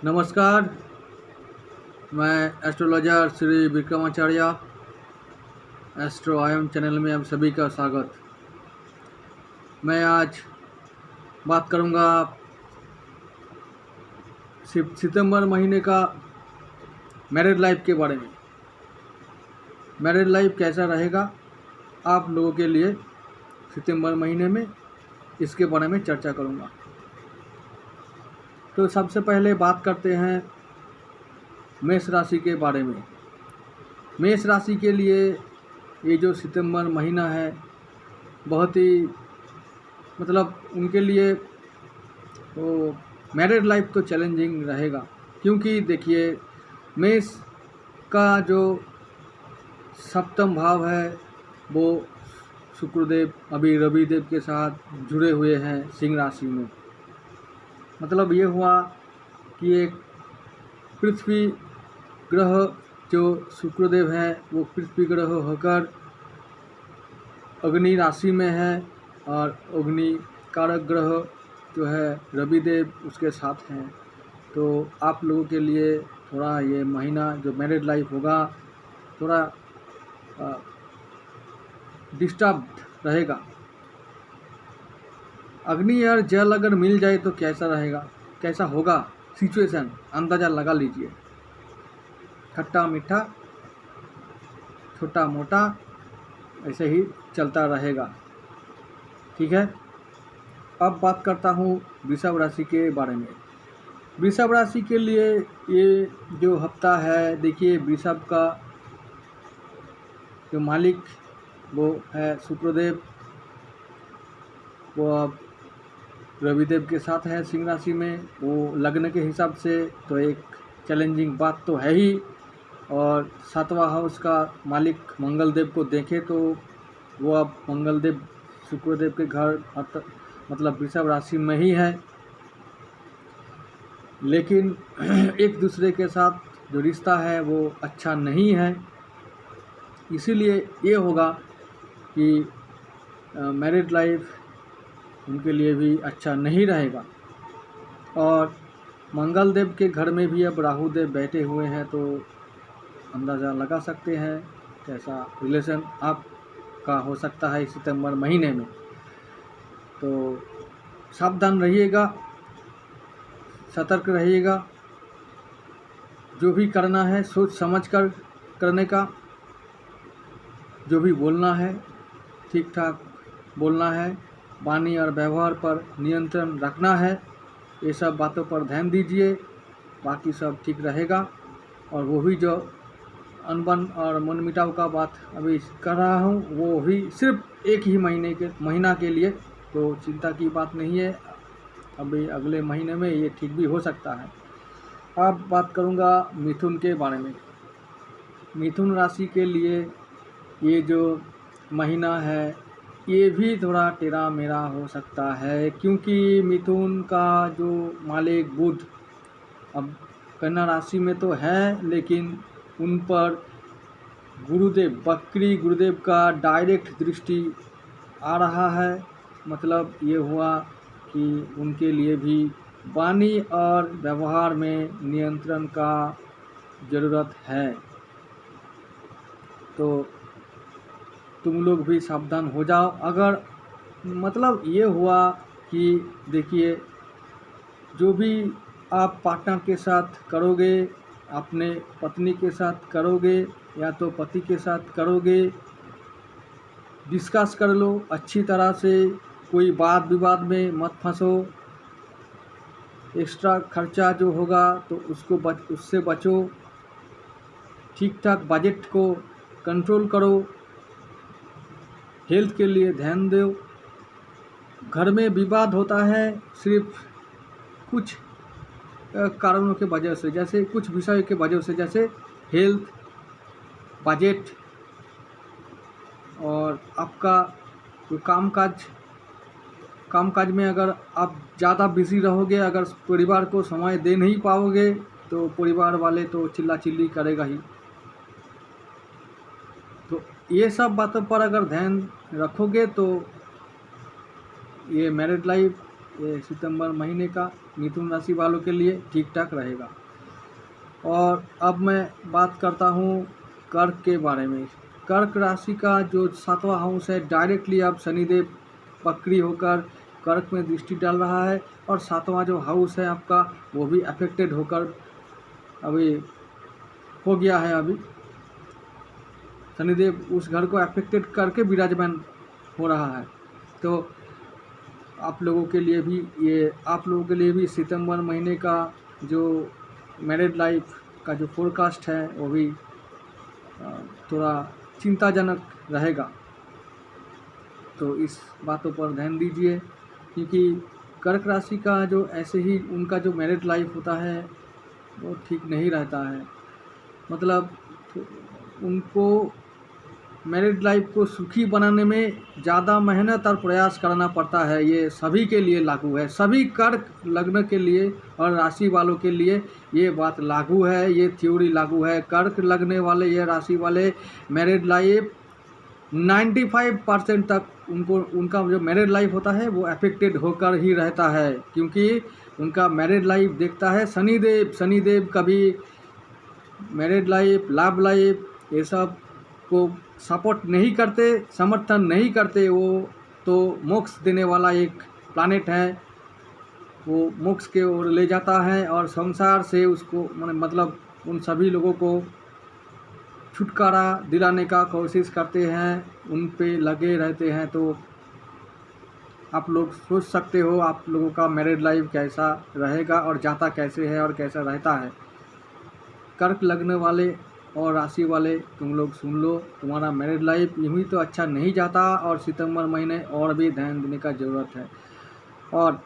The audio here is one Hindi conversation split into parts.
नमस्कार। मैं एस्ट्रोलॉजर श्री विक्रमाचार्य एस्ट्रो आयम चैनल में आप सभी का स्वागत। मैं आज बात करूंगा सितंबर महीने का मैरिड लाइफ के बारे में। मैरिड लाइफ कैसा रहेगा आप लोगों के लिए सितंबर महीने में, इसके बारे में चर्चा करूंगा। तो सबसे पहले बात करते हैं मेष राशि के बारे में। मेष राशि के लिए ये जो सितंबर महीना है बहुत ही उनके लिए वो मैरिड लाइफ तो चैलेंजिंग रहेगा, क्योंकि देखिए मेष का जो सप्तम भाव है वो शुक्रदेव अभी रविदेव के साथ जुड़े हुए हैं सिंह राशि में। ये हुआ कि एक पृथ्वी ग्रह जो शुक्रदेव है वो पृथ्वी ग्रह होकर अग्नि राशि में है, और अग्नि कारक ग्रह जो है रविदेव उसके साथ हैं। तो आप लोगों के लिए थोड़ा ये महीना जो मैरिड लाइफ होगा थोड़ा डिस्टर्ब रहेगा। अग्नि और जल अगर मिल जाए तो कैसा रहेगा, कैसा होगा सिचुएशन, अंदाज़ा लगा लीजिए। खट्टा मीठा छोटा मोटा ऐसे ही चलता रहेगा। ठीक है, अब बात करता हूँ वृषभ राशि के बारे में। वृषभ राशि के लिए ये जो हफ्ता है, देखिए वृषभ का जो मालिक वो है शुक्रदेव, वो अब रविदेव के साथ है सिंह राशि में। वो लग्न के हिसाब से तो एक चैलेंजिंग बात तो है ही, और सातवां हाउस का मालिक मंगलदेव को देखें तो वो अब मंगलदेव शुक्रदेव के घर वृषभ राशि में ही है, लेकिन एक दूसरे के साथ जो रिश्ता है वो अच्छा नहीं है। इसीलिए ये होगा कि मैरिड लाइफ उनके लिए भी अच्छा नहीं रहेगा। और मंगलदेव के घर में भी अब राहुदेव बैठे हुए हैं, तो अंदाज़ा लगा सकते हैं कैसा रिलेशन आपका हो सकता है सितंबर महीने में। तो सावधान रहिएगा, सतर्क रहिएगा, जो भी करना है सोच समझ कर करने का, जो भी बोलना है ठीक ठाक बोलना है, वाणी और व्यवहार पर नियंत्रण रखना है। ये सब बातों पर ध्यान दीजिए, बाकी सब ठीक रहेगा। और वो भी जो अनबन और मनमुटाव का बात अभी कर रहा हूँ वो भी सिर्फ एक ही महीना के लिए, तो चिंता की बात नहीं है। अभी अगले महीने में ये ठीक भी हो सकता है। अब बात करूँगा मिथुन के बारे में। मिथुन राशि के लिए ये जो महीना है ये भी थोड़ा टेढ़ा मेढ़ा हो सकता है, क्योंकि मिथुन का जो मालिक बुध अब कन्या राशि में तो है, लेकिन उन पर गुरुदेव बकरी गुरुदेव का डायरेक्ट दृष्टि आ रहा है। ये हुआ कि उनके लिए भी वाणी और व्यवहार में नियंत्रण का ज़रूरत है। तो तुम लोग भी सावधान हो जाओ। अगर ये हुआ कि देखिए जो भी आप पार्टनर के साथ करोगे, अपने पत्नी के साथ करोगे या तो पति के साथ करोगे, डिस्कस कर लो अच्छी तरह से, कोई वाद विवाद में मत फंसो। एक्स्ट्रा खर्चा जो होगा तो उससे बचो। ठीक ठाक बजट को कंट्रोल करो, हेल्थ के लिए ध्यान दो। घर में विवाद होता है सिर्फ कुछ कारणों के वजह से, जैसे कुछ विषय के वजह से, जैसे हेल्थ, बजट और आपका जो कामकाज में अगर आप ज़्यादा बिजी रहोगे, अगर परिवार को समय दे नहीं पाओगे तो परिवार वाले तो चिल्ला चिल्ली करेगा ही। तो ये सब बातों पर अगर ध्यान रखोगे तो ये मैरिड लाइफ ये सितंबर महीने का मिथुन राशि वालों के लिए ठीक ठाक रहेगा। और अब मैं बात करता हूँ कर्क के बारे में। कर्क राशि का जो 7वां हाउस है, डायरेक्टली अब शनिदेव वक्री होकर कर्क में दृष्टि डाल रहा है, और 7वां जो हाउस है आपका वो भी अफेक्टेड होकर अभी हो गया है। अभी शनिदेव उस घर को अफेक्टेड करके विराजमान हो रहा है। तो आप लोगों के लिए भी सितंबर महीने का जो मैरिड लाइफ का जो फोरकास्ट है वो भी थोड़ा चिंताजनक रहेगा। तो इस बातों पर ध्यान दीजिए, क्योंकि कर्क राशि का जो ऐसे ही उनका जो मैरिड लाइफ होता है वो ठीक नहीं रहता है। मतलब उनको मैरिड लाइफ को सुखी बनाने में ज़्यादा मेहनत और प्रयास करना पड़ता है। ये सभी के लिए लागू है, सभी कर्क लग्न के लिए और राशि वालों के लिए ये बात लागू है, ये थ्योरी लागू है। कर्क लगने वाले ये राशि वाले मैरिड लाइफ 95% तक उनका जो मैरिड लाइफ होता है वो अफेक्टेड होकर ही रहता है, क्योंकि उनका मैरिड लाइफ देखता है शनिदेव। शनिदेव कभी मैरिड लाइफ, लव लाइफ ये सब को सपोर्ट नहीं करते, समर्थन नहीं करते। वो तो मोक्ष देने वाला एक प्लैनेट है, वो मोक्ष के ओर ले जाता है और संसार से उसको मतलब उन सभी लोगों को छुटकारा दिलाने का कोशिश करते हैं, उन पे लगे रहते हैं। तो आप लोग सोच सकते हो आप लोगों का मैरिड लाइफ कैसा रहेगा और जाता कैसे है और कैसा रहता है। कर्क लगने वाले और राशि वाले तुम लोग सुन लो, तुम्हारा मैरिड लाइफ यूँ ही तो अच्छा नहीं जाता, और सितंबर महीने और भी ध्यान देने का ज़रूरत है। और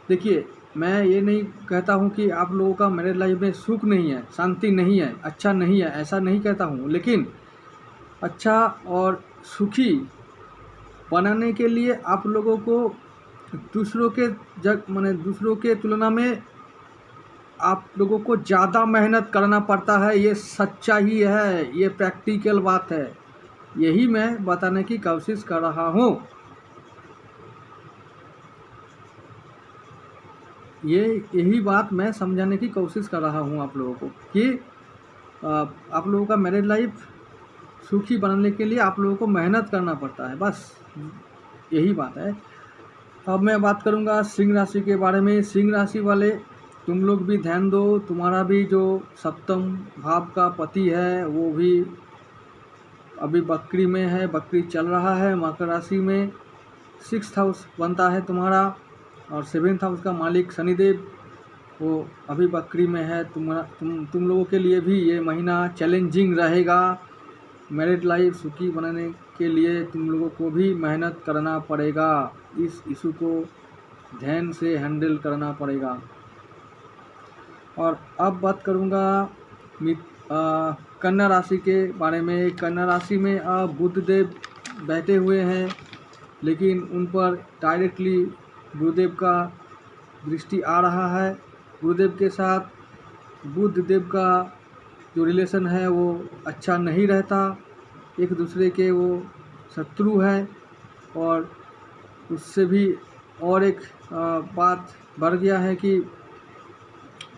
देखिए, मैं ये नहीं कहता हूँ कि आप लोगों का मैरिड लाइफ में सुख नहीं है, शांति नहीं है, अच्छा नहीं है, ऐसा नहीं कहता हूँ। लेकिन अच्छा और सुखी बनाने के लिए आप लोगों को दूसरों के तुलना में आप लोगों को ज़्यादा मेहनत करना पड़ता है। ये सच्चा ही है, ये प्रैक्टिकल बात है, यही मैं बताने की कोशिश कर रहा हूँ। यही बात मैं समझाने की कोशिश कर रहा हूँ आप लोगों को कि आप लोगों का मैरिड लाइफ सुखी बनाने के लिए आप लोगों को मेहनत करना पड़ता है, बस यही बात है। अब मैं बात करूँगा सिंह राशि के बारे में। सिंह राशि वाले तुम लोग भी ध्यान दो, तुम्हारा भी जो सप्तम भाव का पति है वो भी अभी बकरी में है, बकरी चल रहा है मकर राशि में। 6th हाउस बनता है तुम्हारा, और 7th हाउस का मालिक शनिदेव वो अभी बकरी में है। तुम लोगों के लिए भी ये महीना चैलेंजिंग रहेगा। मैरिड लाइफ सुखी बनाने के लिए तुम लोगों को भी मेहनत करना पड़ेगा, इस इशू को ध्यान से हैंडल करना पड़ेगा। और अब बात करूँगा कन्या राशि के बारे में। कन्या राशि में अब बुध देव बैठे हुए हैं, लेकिन उन पर डायरेक्टली गुरुदेव का दृष्टि आ रहा है। गुरुदेव के साथ बुध देव का जो रिलेशन है वो अच्छा नहीं रहता, एक दूसरे के वो शत्रु है। और उससे भी और एक बात बढ़ गया है कि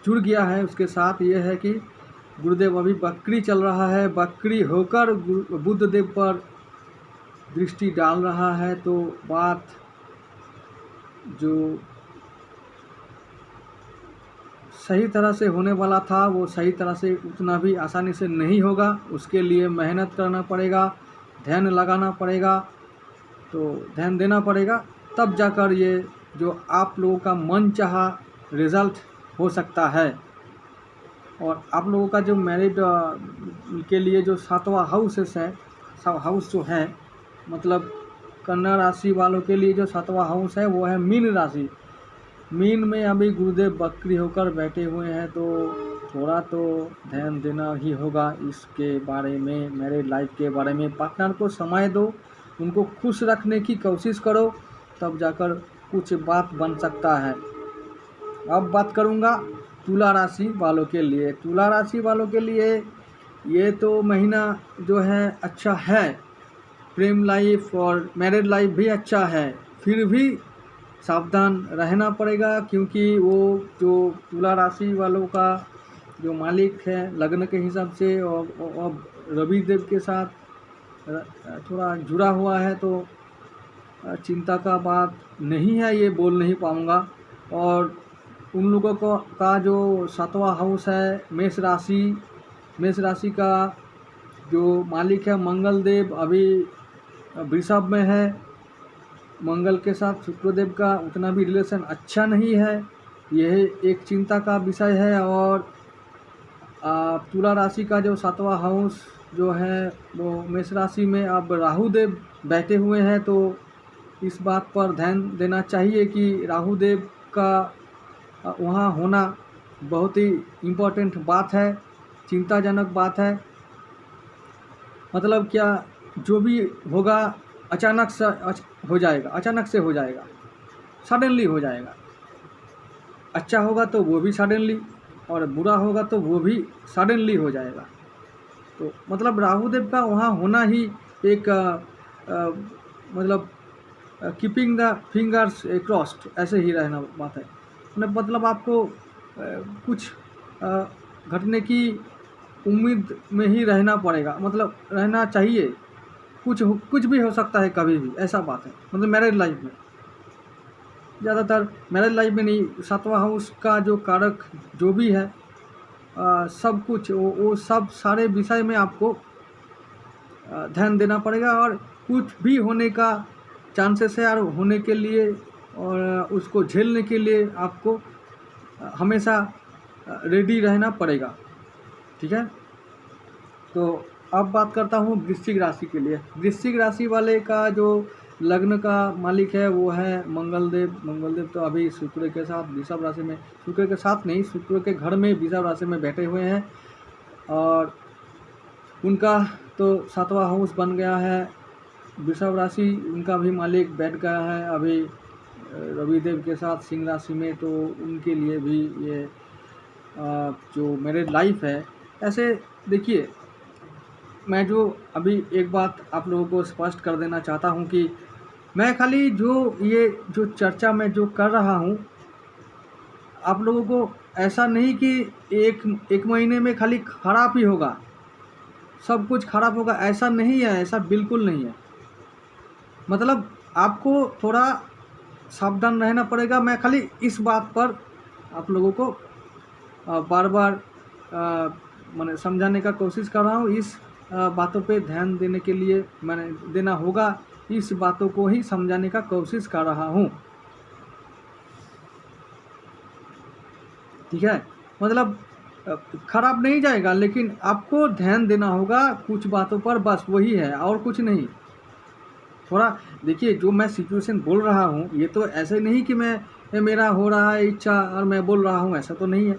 जुड़ गया है उसके साथ, ये है कि गुरुदेव अभी बकरी चल रहा है, बकरी होकर बुध देव पर दृष्टि डाल रहा है। तो बात जो सही तरह से होने वाला था वो सही तरह से उतना भी आसानी से नहीं होगा, उसके लिए मेहनत करना पड़ेगा, ध्यान लगाना पड़ेगा, तो ध्यान देना पड़ेगा, तब जाकर ये जो आप लोगों का मन चाहा रिज़ल्ट हो सकता है। और आप लोगों का जो मैरिड के लिए जो 7वां हाउस जो है, मतलब कन्या राशि वालों के लिए जो 7वां हाउस है वो है मीन राशि। मीन में अभी गुरुदेव बकरी होकर बैठे हुए हैं, तो थोड़ा तो ध्यान देना ही होगा इसके बारे में, मैरिड लाइफ के बारे में। पार्टनर को समय दो, उनको खुश रखने की कोशिश करो, तब जाकर कुछ बात बन सकता है। अब बात करूँगा तुला राशि वालों के लिए। तुला राशि वालों के लिए ये तो महीना जो है अच्छा है, प्रेम लाइफ और मैरिड लाइफ भी अच्छा है। फिर भी सावधान रहना पड़ेगा, क्योंकि वो जो तुला राशि वालों का जो मालिक है लग्न के हिसाब से और रवि देव के साथ थोड़ा जुड़ा हुआ है, तो चिंता का बात नहीं है, ये बोल नहीं पाऊँगा। और उन लोगों को का जो 7वां हाउस है मेष राशि का जो मालिक है मंगल देव अभी वृषभ में है। मंगल के साथ शुक्रदेव का उतना भी रिलेशन अच्छा नहीं है, यह एक चिंता का विषय है। और तुला राशि का जो 7वां हाउस जो है वो मेष राशि में अब राहु देव बैठे हुए हैं, तो इस बात पर ध्यान देना चाहिए कि राहु देव का वहाँ होना बहुत ही इम्पोर्टेंट बात है, चिंताजनक बात है। मतलब क्या, जो भी होगा अचानक से हो जाएगा, सडनली हो जाएगा। अच्छा होगा तो वो भी सडनली, और बुरा होगा तो वो भी सडनली हो जाएगा। तो मतलब राहु देव का वहाँ होना ही एक मतलब कीपिंग द फिंगर्स क्रॉस्ड ऐसे ही रहना बात है। मतलब आपको कुछ घटने की उम्मीद में ही रहना पड़ेगा, मतलब रहना चाहिए। कुछ भी हो सकता है कभी भी, ऐसा बात है। मतलब मैरिज लाइफ में, ज़्यादातर मैरिज लाइफ में नहीं, 7वां हाउस का जो कारक जो भी है सब कुछ वो सब सारे विषय में आपको ध्यान देना पड़ेगा। और कुछ भी होने का चांसेस है, और होने के लिए और उसको झेलने के लिए आपको हमेशा रेडी रहना पड़ेगा। ठीक है, तो अब बात करता हूँ वृश्चिक राशि के लिए। वृश्चिक राशि वाले का जो लग्न का मालिक है वो है मंगल देव तो अभी शुक्र के साथ वृषभ राशि में, शुक्र के साथ नहीं, शुक्र के घर में वृषभ राशि में बैठे हुए हैं। और उनका तो 7वां हाउस बन गया है वृषभ राशि, उनका भी मालिक बैठ गया है अभी रविदेव के साथ सिंह राशि में। तो उनके लिए भी ये जो मैरिज लाइफ है, ऐसे देखिए, मैं जो अभी एक बात आप लोगों को स्पष्ट कर देना चाहता हूँ कि मैं खाली जो चर्चा मैं जो कर रहा हूँ, आप लोगों को ऐसा नहीं कि एक महीने में खाली खराब ही होगा, सब कुछ खराब होगा, ऐसा नहीं है, ऐसा बिल्कुल नहीं है। मतलब आपको थोड़ा सावधान रहना पड़ेगा। मैं खाली इस बात पर आप लोगों को बार बार मैंने समझाने का कोशिश कर रहा हूँ। इस बातों पे ध्यान देने के लिए मैंने देना होगा, इस बातों को ही समझाने का कोशिश कर रहा हूँ। ठीक है, मतलब खराब नहीं जाएगा, लेकिन आपको ध्यान देना होगा कुछ बातों पर, बस वही है और कुछ नहीं। थोड़ा देखिए, जो मैं सिचुएशन बोल रहा हूँ ये तो ऐसे नहीं कि मेरा हो रहा है इच्छा और मैं बोल रहा हूँ, ऐसा तो नहीं है।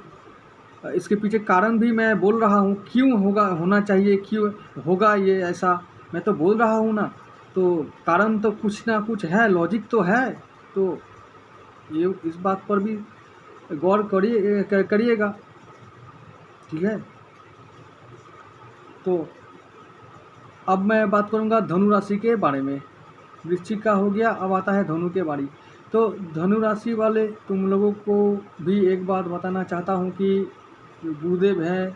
इसके पीछे कारण भी मैं बोल रहा हूँ, क्यों होना चाहिए, क्यों होगा ये ऐसा, मैं तो बोल रहा हूँ ना। तो कारण तो कुछ ना कुछ है, लॉजिक तो है। तो ये इस बात पर भी गौर करिएगा। ठीक है, तो अब मैं बात करूँगा धनु राशि के बारे में। वृश्चिक का हो गया, अब आता है धनु के बारी। तो धनु राशि वाले तुम लोगों को भी एक बात बताना चाहता हूँ कि जो गुरुदेव है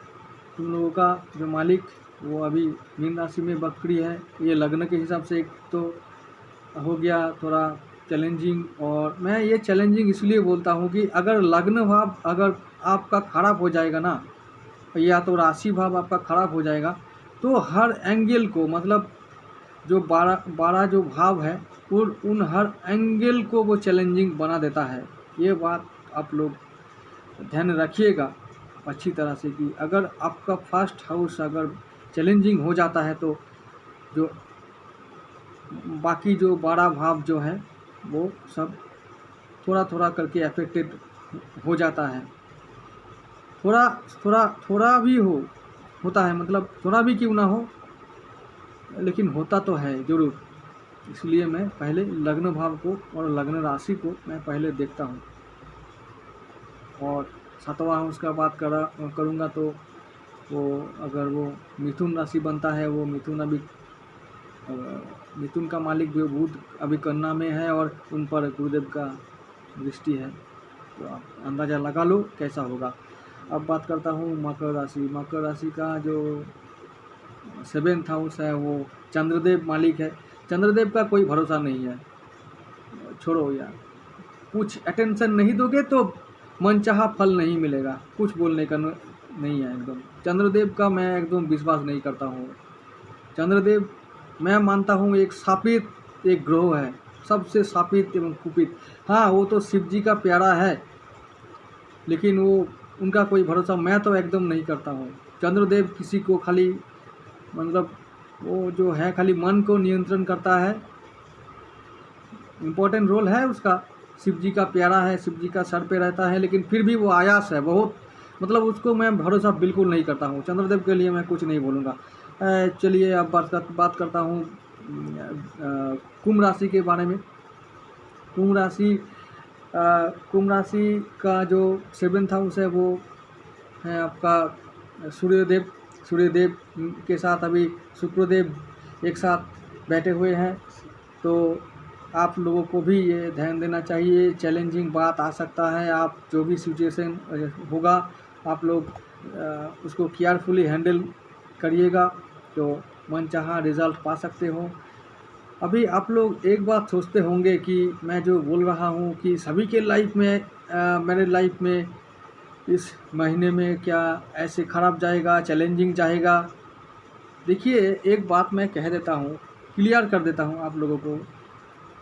तुम लोगों का जो मालिक, वो अभी मीन राशि में बकरी है। ये लग्न के हिसाब से एक तो हो गया थोड़ा चैलेंजिंग, और मैं ये चैलेंजिंग इसलिए बोलता हूँ कि अगर लग्न भाव अगर आपका खराब हो जाएगा ना, या तो राशि भाव आपका खराब हो जाएगा, तो हर एंगल को, मतलब जो 12 जो भाव है उन हर एंगल को वो चैलेंजिंग बना देता है। ये बात आप लोग ध्यान रखिएगा अच्छी तरह से कि अगर आपका फर्स्ट हाउस अगर चैलेंजिंग हो जाता है तो जो बाकी जो 12 भाव जो है वो सब थोड़ा थोड़ा करके अफेक्टेड हो जाता है। थोड़ा भी होता है, मतलब थोड़ा भी क्यों ना हो, लेकिन होता तो है ज़रूर। इसलिए मैं पहले लग्न भाव को और लग्न राशि को मैं पहले देखता हूँ। और 7वां हाउस का बात करूँगा तो वो अगर वो मिथुन राशि बनता है, वो मिथुन का मालिक भी बुध अभी कन्या में है, और उन पर गुरुदेव का दृष्टि है, तो आप अंदाज़ा लगा लो कैसा होगा। अब बात करता हूँ मकर राशि। मकर राशि का जो 7th हाउस है वो चंद्रदेव मालिक है। चंद्रदेव का कोई भरोसा नहीं है, छोड़ो यार। कुछ अटेंशन नहीं दोगे तो मनचाहा फल नहीं मिलेगा, कुछ बोलने का नहीं है एकदम। चंद्रदेव का मैं एकदम विश्वास नहीं करता हूँ। चंद्रदेव मैं मानता हूँ एक शापित एक ग्रह है, सबसे शापित एवं कुपित। हाँ, वो तो शिव जी का प्यारा है, लेकिन वो उनका कोई भरोसा मैं तो एकदम नहीं करता हूँ। चंद्रदेव किसी को खाली मतलब वो जो है खाली मन को नियंत्रण करता है, इम्पोर्टेंट रोल है उसका। शिव जी का प्यारा है, शिव जी का सर पे रहता है, लेकिन फिर भी वो आयास है बहुत, मतलब उसको मैं भरोसा बिल्कुल नहीं करता हूँ। चंद्रदेव के लिए मैं कुछ नहीं बोलूँगा। चलिए अब बात करता हूँ कुंभ राशि के बारे में। कुंभ राशि का जो 7th हाउस है वो है आपका सूर्यदेव के साथ अभी शुक्रदेव एक साथ बैठे हुए हैं, तो आप लोगों को भी ये ध्यान देना चाहिए। चैलेंजिंग बात आ सकता है, आप जो भी सिचुएशन होगा आप लोग उसको केयरफुली हैंडल करिएगा, तो मनचाहा रिज़ल्ट पा सकते हो। अभी आप लोग एक बात सोचते होंगे कि मैं जो बोल रहा हूँ कि सभी के लाइफ में मेरे लाइफ में इस महीने में क्या ऐसे ख़राब जाएगा, चैलेंजिंग जाएगा। देखिए एक बात मैं कह देता हूँ, क्लियर कर देता हूँ आप लोगों को।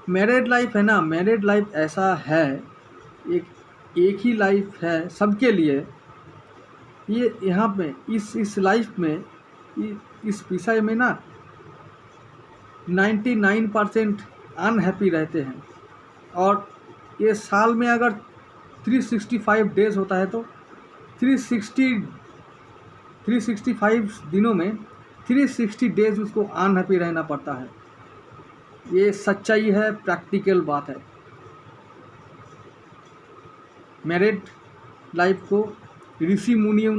मैरिड लाइफ है ना, मैरिड लाइफ ऐसा है, एक ही लाइफ है सबके लिए। ये यहाँ पे इस लाइफ में इस विषय में ना 99% अनहैप्पी रहते हैं। और ये साल में अगर 365 डेज़ होता है तो 365 दिनों में 360 डेज़ उसको अनहैप्पी रहना पड़ता है। ये सच्चाई है, प्रैक्टिकल बात है। मैरिड लाइफ को ऋषि मुनियों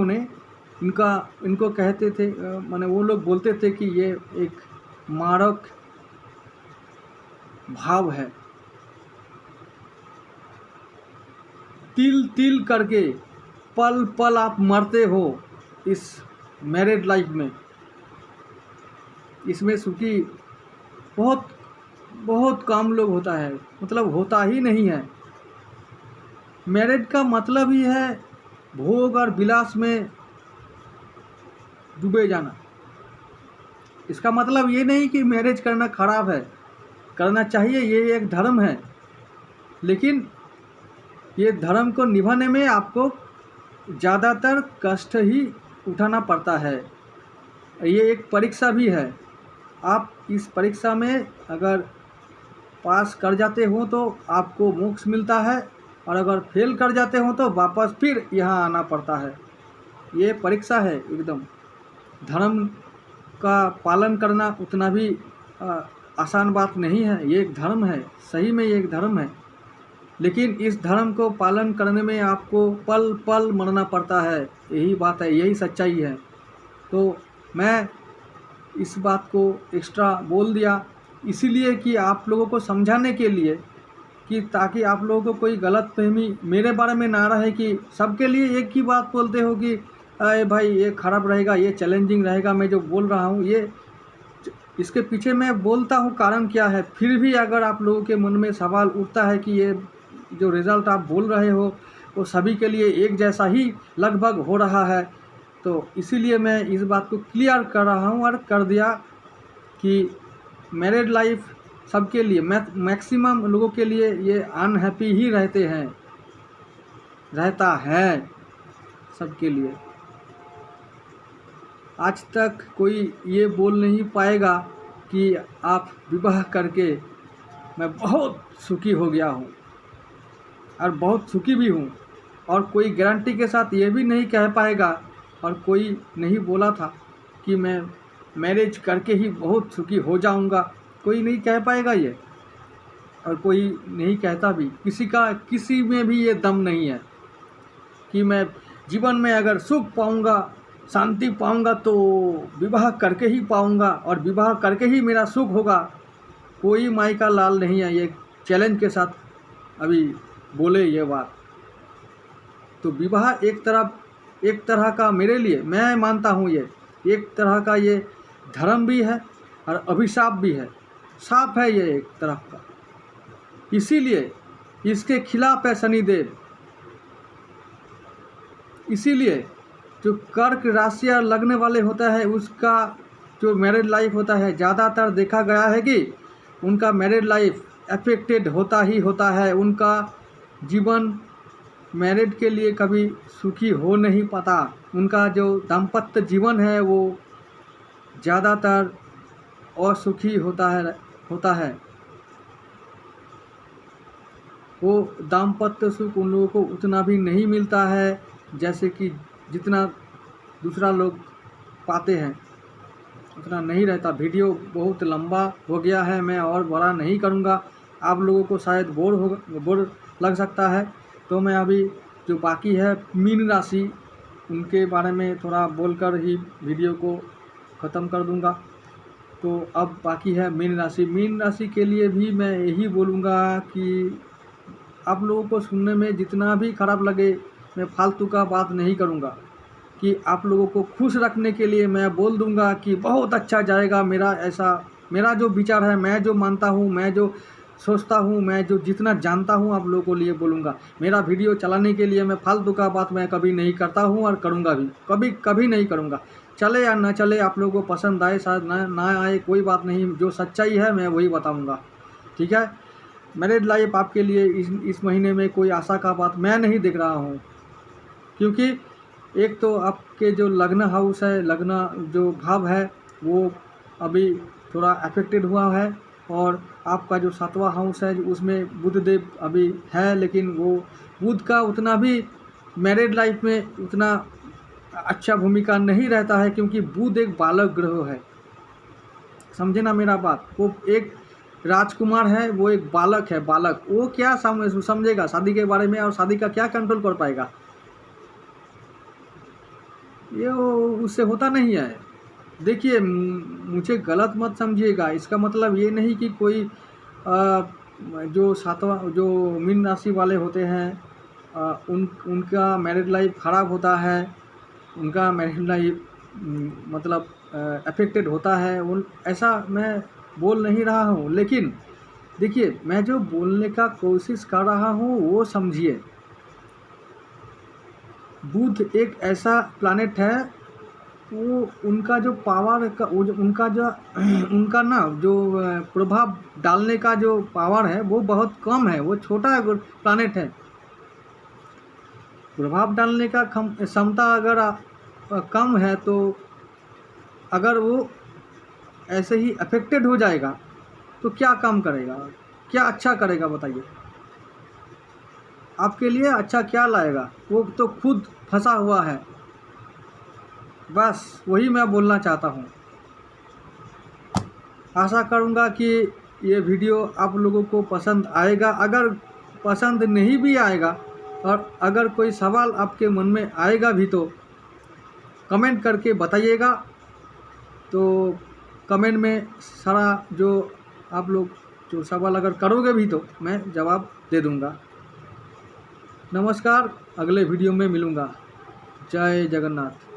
ने इनको कहते थे, माने वो लोग बोलते थे कि ये एक मारक भाव है। तिल तिल करके पल पल आप मरते हो इस मैरिड लाइफ में। इसमें सुखी बहुत कम लोग होता है, मतलब होता ही नहीं है। मैरिड का मतलब ही है भोग और विलास में डूबे जाना। इसका मतलब ये नहीं कि मैरिज करना खराब है, करना चाहिए, ये एक धर्म है। लेकिन ये धर्म को निभाने में आपको ज़्यादातर कष्ट ही उठाना पड़ता है। ये एक परीक्षा भी है। आप इस परीक्षा में अगर पास कर जाते हो तो आपको मोक्ष मिलता है, और अगर फेल कर जाते हो तो वापस फिर यहाँ आना पड़ता है। ये परीक्षा है एकदम। धर्म का पालन करना उतना भी आसान बात नहीं है। ये एक धर्म है, सही में ये एक धर्म है। लेकिन इस धर्म को पालन करने में आपको पल पल मरना पड़ता है। यही बात है, यही सच्चाई है। तो मैं इस बात को एक्स्ट्रा बोल दिया इसीलिए कि आप लोगों को समझाने के लिए, कि ताकि आप लोगों को कोई गलतफहमी मेरे बारे में ना रहे कि सबके लिए एक ही बात बोलते हो कि अरे भाई ये ख़राब रहेगा, ये चैलेंजिंग रहेगा। मैं जो बोल रहा हूँ ये इसके पीछे मैं बोलता हूँ कारण क्या है। फिर भी अगर आप लोगों के मन में सवाल उठता है कि ये जो रिज़ल्ट आप बोल रहे हो वो सभी के लिए एक जैसा ही लगभग हो रहा है, तो इसीलिए मैं इस बात को क्लियर कर रहा हूँ और कर दिया कि मैरिड लाइफ सबके लिए, मैक्सिमम लोगों के लिए ये अनहैप्पी ही रहता है सबके लिए। आज तक कोई ये बोल नहीं पाएगा कि आप विवाह करके मैं बहुत सुखी हो गया हूँ, और बहुत सुखी भी हूँ। और कोई गारंटी के साथ ये भी नहीं कह पाएगा, और कोई नहीं बोला था कि मैं मैरिज करके ही बहुत सुखी हो जाऊँगा, कोई नहीं कह पाएगा ये। और कोई नहीं कहता भी, किसी में भी ये दम नहीं है कि मैं जीवन में अगर सुख पाऊँगा, शांति पाऊँगा तो विवाह करके ही पाऊँगा, और विवाह करके ही मेरा सुख होगा। कोई माई का लाल नहीं है, ये चैलेंज के साथ अभी बोले ये बात। तो विवाह एक तरह का, मेरे लिए मैं मानता हूँ ये एक तरह का ये धर्म भी है और अभिशाप भी है, साफ है ये एक तरह का। इसीलिए इसके खिलाफ है शनिदेव। इसीलिए जो कर्क राशि लगने वाले होता है उसका जो मैरिड लाइफ होता है, ज़्यादातर देखा गया है कि उनका मैरिड लाइफ अफेक्टेड होता ही होता है। उनका जीवन मैरिड के लिए कभी सुखी हो नहीं पाता। उनका जो दाम्पत्य जीवन है वो ज़्यादातर असुखी होता है। वो दाम्पत्य सुख उन लोगों को उतना भी नहीं मिलता है जैसे कि जितना दूसरा लोग पाते हैं, उतना नहीं रहता। वीडियो बहुत लंबा हो गया है, मैं और बड़ा नहीं करूँगा, आप लोगों को शायद बोर लग सकता है। तो मैं अभी जो बाकी है मीन राशि, उनके बारे में थोड़ा बोलकर ही वीडियो को ख़त्म कर दूँगा। तो अब बाकी है मीन राशि। मीन राशि के लिए भी मैं यही बोलूँगा कि आप लोगों को सुनने में जितना भी खराब लगे, मैं फालतू का बात नहीं करूँगा कि आप लोगों को खुश रखने के लिए मैं बोल दूँगा कि बहुत अच्छा जाएगा। मेरा जो विचार है, मैं जो मानता हूँ, मैं जो सोचता हूँ, मैं जो जितना जानता हूँ आप लोगों को लिए बोलूँगा। मेरा वीडियो चलाने के लिए मैं फालतू का बात मैं कभी नहीं करता हूँ और करूँगा भी, कभी नहीं करूँगा। चले या ना चले, आप लोगों को पसंद आए शायद ना आए, कोई बात नहीं। जो सच्चाई है मैं वही बताऊँगा, ठीक है। मैरिड लाइफ आपके लिए इस महीने में कोई आशा का बात मैं नहीं देख रहा हूँ, क्योंकि एक तो आपके जो लग्न हाउस है, लग्न जो भाव है वो अभी थोड़ा अफेक्टेड हुआ है, और आपका जो 7वां हाउस है उसमें बुध देव अभी है, लेकिन वो बुध का उतना भी मैरिड लाइफ में उतना अच्छा भूमिका नहीं रहता है, क्योंकि बुध एक बालक ग्रह है, समझे ना मेरा बात। वो एक राजकुमार है, वो एक बालक है, बालक। वो क्या समझेगा शादी के बारे में, और शादी का क्या कंट्रोल कर पाएगा, ये उससे होता नहीं है। देखिए, मुझे गलत मत समझिएगा, इसका मतलब ये नहीं कि कोई जो 7वां जो मीन राशि वाले होते हैं उनका मैरिड लाइफ ख़राब होता है, उनका मैरिड लाइफ मतलब अफेक्टेड होता है, ऐसा मैं बोल नहीं रहा हूँ। लेकिन देखिए, मैं जो बोलने का कोशिश कर रहा हूँ वो समझिए। बुध एक ऐसा प्लैनेट है, वो उनका जो पावर का उनका ना जो प्रभाव डालने का जो पावर है वो बहुत कम है। वो छोटा प्लैनेट है, प्रभाव डालने का क्षमता अगर कम है, तो अगर वो ऐसे ही अफेक्टेड हो जाएगा तो क्या काम करेगा, क्या अच्छा करेगा बताइए। आपके लिए अच्छा क्या लाएगा, वो तो खुद फंसा हुआ है। बस वही मैं बोलना चाहता हूँ। आशा करूँगा कि ये वीडियो आप लोगों को पसंद आएगा। अगर पसंद नहीं भी आएगा, और अगर कोई सवाल आपके मन में आएगा भी, तो कमेंट करके बताइएगा। तो कमेंट में सारा जो आप लोग जो सवाल अगर करोगे भी तो मैं जवाब दे दूँगा। नमस्कार, अगले वीडियो में मिलूँगा। जय जगन्नाथ।